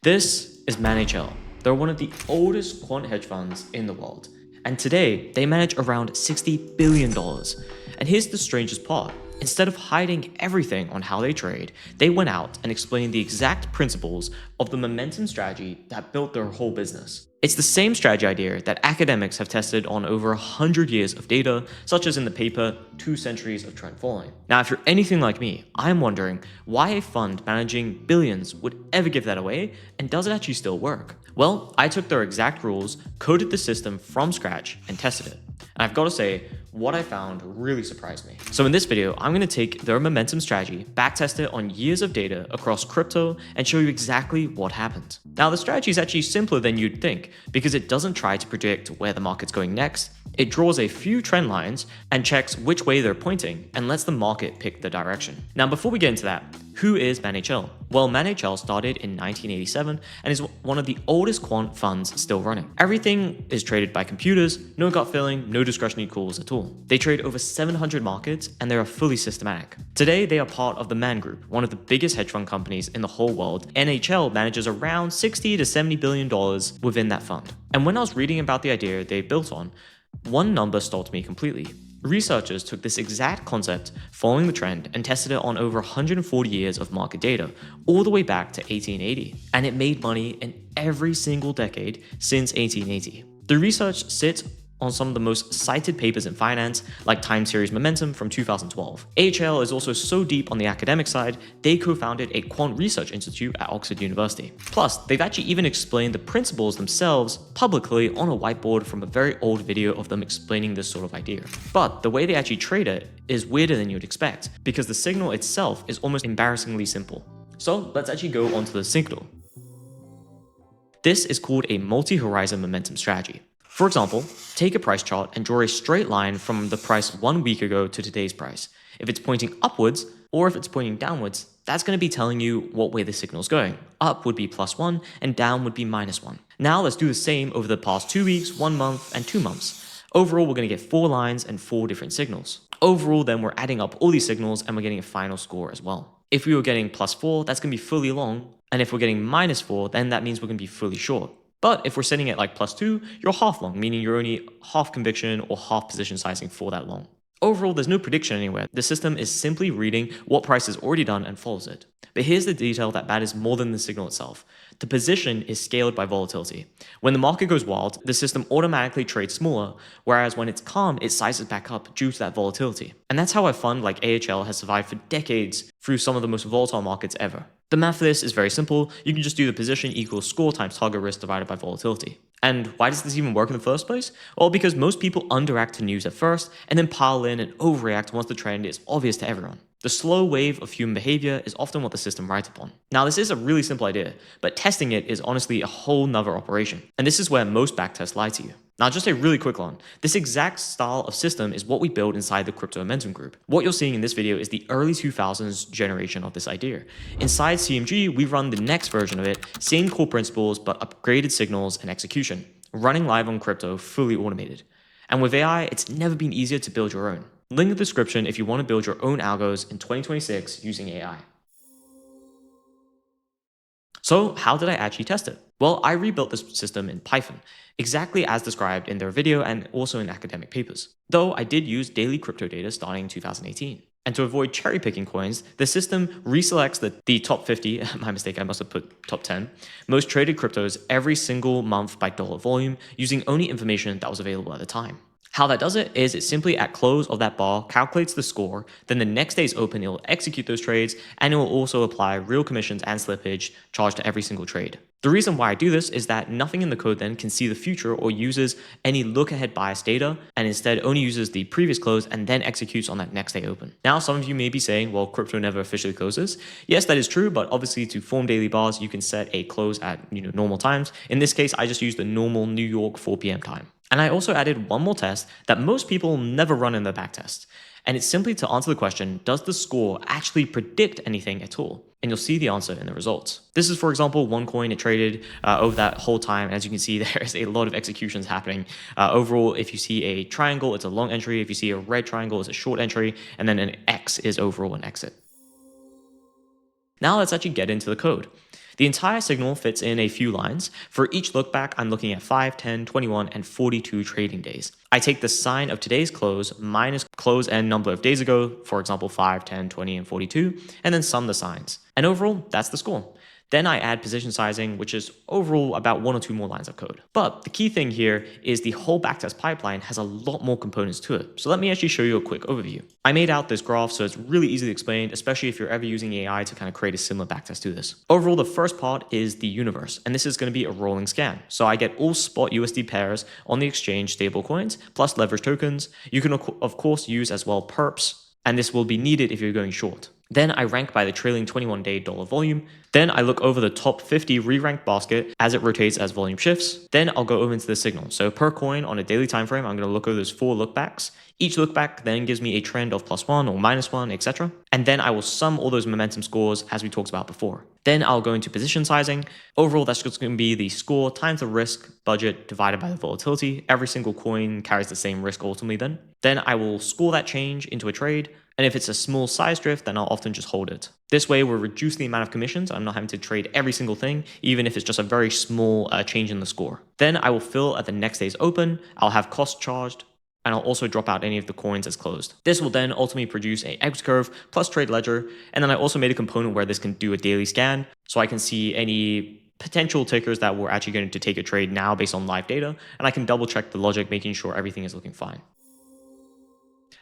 This is Man AHL. They're one of the oldest quant hedge funds in the world, and today they manage around $60 billion. And here's the strangest part. Instead of hiding everything on how they trade, they went out and explained the exact principles of the momentum strategy that built their whole business. It's the same strategy idea that academics have tested on over 100 years of data, such as in the paper 2 Centuries of Trend Following. Now, if you're anything like me, I'm wondering why a fund managing billions would ever give that away, and does it actually still work? Well, I took their exact rules, coded the system from scratch, and tested it. And I've got to say, what I found really surprised me. So in this video, I'm going to take their momentum strategy, backtest it on years of data across crypto, and show you exactly what happened. Now, the strategy is actually simpler than you'd think, because it doesn't try to predict where the market's going next. It draws a few trend lines and checks which way they're pointing and lets the market pick the direction. Now, before we get into that, who is Man AHL? Well, Man AHL started in 1987 and is one of the oldest quant funds still running. Everything is traded by computers, no gut feeling, no discretionary calls at all. They trade over 700 markets and they are fully systematic. Today, they are part of the Man Group, one of the biggest hedge fund companies in the whole world. NHL manages around $60 to $70 billion within that fund. And when I was reading about the idea they built on, one number stopped me completely. Researchers took this exact concept following the trend and tested it on over 140 years of market data, all the way back to 1880, and it made money in every single decade since 1880. The research sits on some of the most cited papers in finance, like time series momentum from 2012. AHL is also so deep on the academic side, they co-founded a quant research institute at Oxford University. Plus, they've actually even explained the principles themselves publicly on a whiteboard from a very old video of them explaining this sort of idea. But the way they actually trade it is weirder than you'd expect, because the signal itself is almost embarrassingly simple. So let's actually go onto the signal. This is called a multi-horizon momentum strategy. For example, take a price chart and draw a straight line from the price 1 week ago to today's price. If it's pointing upwards or if it's pointing downwards, that's going to be telling you what way the signal is going. Up would be +1 and down would be -1. Now let's do the same over the past 2 weeks, 1 month, and 2 months. Overall, we're going to get 4 lines and 4 different signals. Overall, then we're adding up all these signals and we're getting a final score as well. If we were getting +4, that's going to be fully long. And if we're getting -4, then that means we're going to be fully short. But if we're setting it like +2, you're half long, meaning you're only half conviction or half position sizing for that long. Overall, there's no prediction anywhere. The system is simply reading what price is already done and follows it. But here's the detail that matters more than the signal itself. The position is scaled by volatility. When the market goes wild, the system automatically trades smaller, whereas when it's calm, it sizes back up due to that volatility. And that's how a fund like AHL has survived for decades through some of the most volatile markets ever. The math for this is very simple. You can just do the position equals score times target risk divided by volatility. And why does this even work in the first place? Well, because most people underreact to news at first and then pile in and overreact once the trend is obvious to everyone. The slow wave of human behavior is often what the system rides upon. Now, this is a really simple idea, but testing it is honestly a whole nother operation. And this is where most backtests lie to you. Now, just a really quick one. This exact style of system is what we build inside the Crypto Momentum Group. What you're seeing in this video is the early 2000s generation of this idea. Inside CMG, we run the next version of it, same core principles, but upgraded signals and execution, running live on crypto, fully automated. And with AI, it's never been easier to build your own. Link in the description if you want to build your own algos in 2026 using AI. So how did I actually test it? Well, I rebuilt this system in Python, exactly as described in their video and also in academic papers. Though I did use daily crypto data starting in 2018. And to avoid cherry picking coins, the system reselects the top 50, my mistake, I must have put top 10, most traded cryptos every single month by dollar volume using only information that was available at the time. How that does it is it simply at close of that bar calculates the score, then the next day's open it will execute those trades, and it will also apply real commissions and slippage charged to every single trade. The reason why I do this is that nothing in the code then can see the future or uses any look-ahead bias data, and instead only uses the previous close and then executes on that next day open. Now, some of you may be saying, well, crypto never officially closes. Yes, that is true, but obviously to form daily bars, you can set a close at normal times. In this case, I just used the normal New York 4 p.m. time. And I also added one more test that most people never run in their backtest. And it's simply to answer the question, does the score actually predict anything at all? And you'll see the answer in the results. This is, for example, one coin it traded over that whole time. As you can see, there is a lot of executions happening. Overall, if you see a triangle, it's a long entry. If you see a red triangle, it's a short entry. And then an X is overall an exit. Now let's actually get into the code. The entire signal fits in a few lines. For each look back, I'm looking at 5, 10, 21, and 42 trading days. I take the sign of today's close minus close end number of days ago, for example 5, 10, 20, and 42, and then sum the signs. And overall, that's the score. Then I add position sizing, which is overall about 1 or 2 more lines of code. But the key thing here is the whole backtest pipeline has a lot more components to it. So let me actually show you a quick overview. I made out this graph so it's really easily explained, especially if you're ever using AI to kind of create a similar backtest to this. Overall, the first part is the universe, and this is going to be a rolling scan. So I get all spot USD pairs on the exchange stablecoins plus leverage tokens. You can of course use as well perps, and this will be needed if you're going short. Then I rank by the trailing 21-day dollar volume. Then I look over the top 50 re-ranked basket as it rotates as volume shifts. Then I'll go over into the signal. So per coin on a daily time frame, I'm going to look over those 4 lookbacks. Each lookback then gives me a trend of +1 or -1, etc. And then I will sum all those momentum scores as we talked about before. Then I'll go into position sizing. Overall, that's just going to be the score times the risk budget divided by the volatility. Every single coin carries the same risk ultimately then. Then I will score that change into a trade. And if it's a small size drift, then I'll often just hold it. This way, we're reducing the amount of commissions. I'm not having to trade every single thing, even if it's just a very small change in the score. Then I will fill at the next day's open. I'll have cost charged, and I'll also drop out any of the coins as closed. This will then ultimately produce a equity curve plus trade ledger. And then I also made a component where this can do a daily scan, so I can see any potential tickers that were actually going to take a trade now based on live data, and I can double check the logic, making sure everything is looking fine.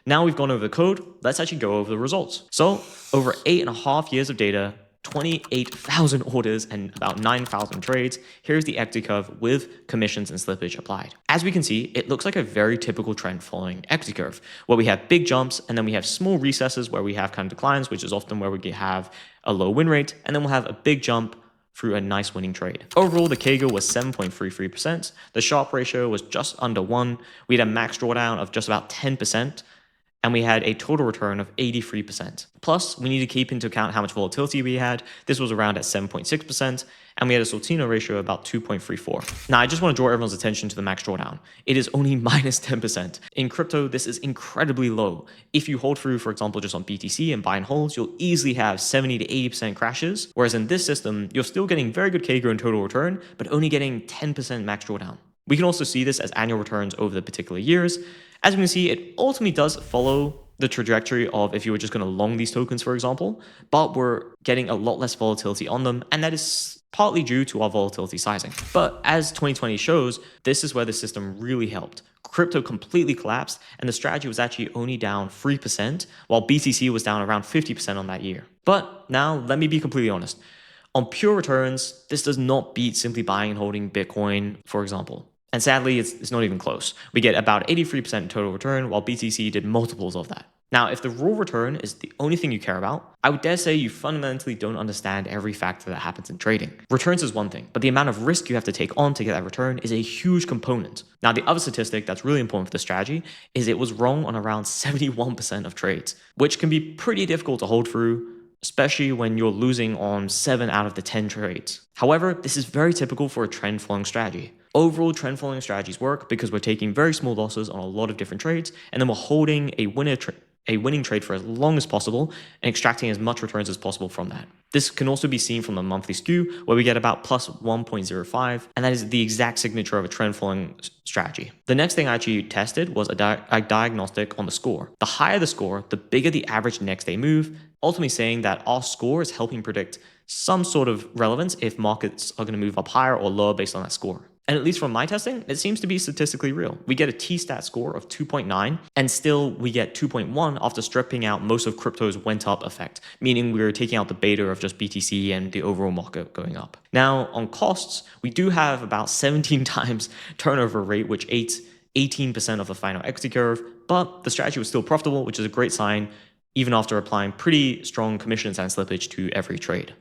Now we've gone over the code, let's actually go over the results. So over 8.5 years of data, 28,000 orders and about 9,000 trades, here's the equity curve with commissions and slippage applied. As we can see, it looks like a very typical trend following equity curve, where we have big jumps and then we have small recesses where we have kind of declines, which is often where we have a low win rate, and then we'll have a big jump through a nice winning trade. Overall, the CAGR was 7.33%. The Sharpe ratio was just under 1. We had a max drawdown of just about 10%. And we had a total return of 83%. Plus, we need to keep into account how much volatility we had. This was around at 7.6%, and we had a Sortino ratio of about 2.34. Now, I just want to draw everyone's attention to the max drawdown. It is only minus 10%. In crypto, this is incredibly low. If you hold through, for example, just on BTC and buy and holds, you'll easily have 70 to 80% crashes, whereas in this system, you're still getting very good CAGR and total return, but only getting 10% max drawdown. We can also see this as annual returns over the particular years. As we can see, it ultimately does follow the trajectory of if you were just going to long these tokens, for example, but we're getting a lot less volatility on them, and that is partly due to our volatility sizing. But as 2020 shows, this is where the system really helped. Crypto completely collapsed, and the strategy was actually only down 3%, while BTC was down around 50% on that year. But now, let me be completely honest. On pure returns, this does not beat simply buying and holding Bitcoin, for example. And sadly, it's not even close. We get about 83% total return, while BTC did multiples of that. Now, if the raw return is the only thing you care about, I would dare say you fundamentally don't understand every factor that happens in trading. Returns is one thing, but the amount of risk you have to take on to get that return is a huge component. Now, the other statistic that's really important for the strategy is it was wrong on around 71% of trades, which can be pretty difficult to hold through, especially when you're losing on 7 out of the 10 trades. However, this is very typical for a trend following strategy. Overall, trend following strategies work because we're taking very small losses on a lot of different trades, and then we're holding a winning trade for as long as possible and extracting as much returns as possible from that. This can also be seen from the monthly skew, where we get about plus 1.05, and that is the exact signature of a trend following strategy. The next thing I actually tested was a diagnostic on the score. The higher the score, the bigger the average next day move, ultimately saying that our score is helping predict some sort of relevance if markets are going to move up higher or lower based on that score. And at least from my testing, it seems to be statistically real. We get a T-stat score of 2.9, and still we get 2.1 after stripping out most of crypto's went up effect, meaning we're taking out the beta of just BTC and the overall market going up. Now, on costs, we do have about 17 times turnover rate, which ate 18% of the final equity curve, but the strategy was still profitable, which is a great sign, even after applying pretty strong commissions and slippage to every trade.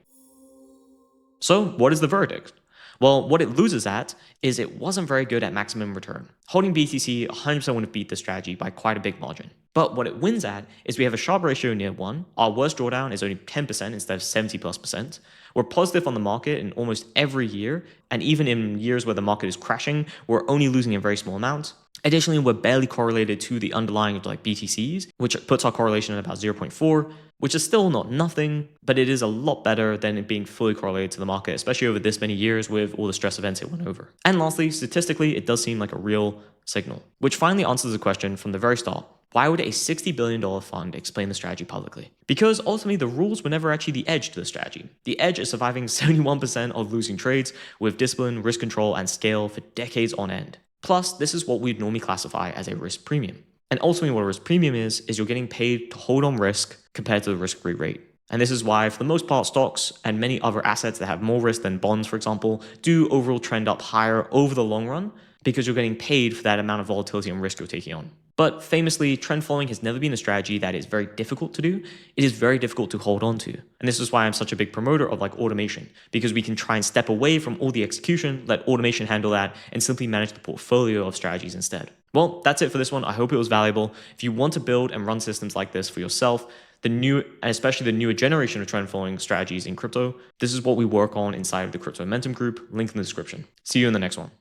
So, what is the verdict? Well, what it loses at is it wasn't very good at maximum return. Holding BTC 100% would have beat the strategy by quite a big margin. But what it wins at is we have a Sharpe ratio near 1. Our worst drawdown is only 10% instead of 70+%. We're positive on the market in almost every year, and even in years where the market is crashing, we're only losing a very small amount. Additionally, we're barely correlated to the underlying like BTCs, which puts our correlation at about 0.4, which is still not nothing, but it is a lot better than it being fully correlated to the market, especially over this many years with all the stress events it went over. And lastly, statistically, it does seem like a real signal, which finally answers the question from the very start. Why would a $60 billion fund explain the strategy publicly? Because ultimately the rules were never actually the edge to the strategy. The edge is surviving 71% of losing trades with discipline, risk control, and scale for decades on end. Plus, this is what we'd normally classify as a risk premium. And ultimately what a risk premium is you're getting paid to hold on risk compared to the risk-free rate. And this is why, for the most part, stocks and many other assets that have more risk than bonds, for example, do overall trend up higher over the long run because you're getting paid for that amount of volatility and risk you're taking on. But famously, trend following has never been a strategy that is very difficult to do. It is very difficult to hold on to. And this is why I'm such a big promoter of like automation, because we can try and step away from all the execution, let automation handle that, and simply manage the portfolio of strategies instead. Well, that's it for this one. I hope it was valuable. If you want to build and run systems like this for yourself, the new, and especially the newer generation of trend following strategies in crypto, this is what we work on inside of the Crypto Momentum group, link in the description. See you in the next one.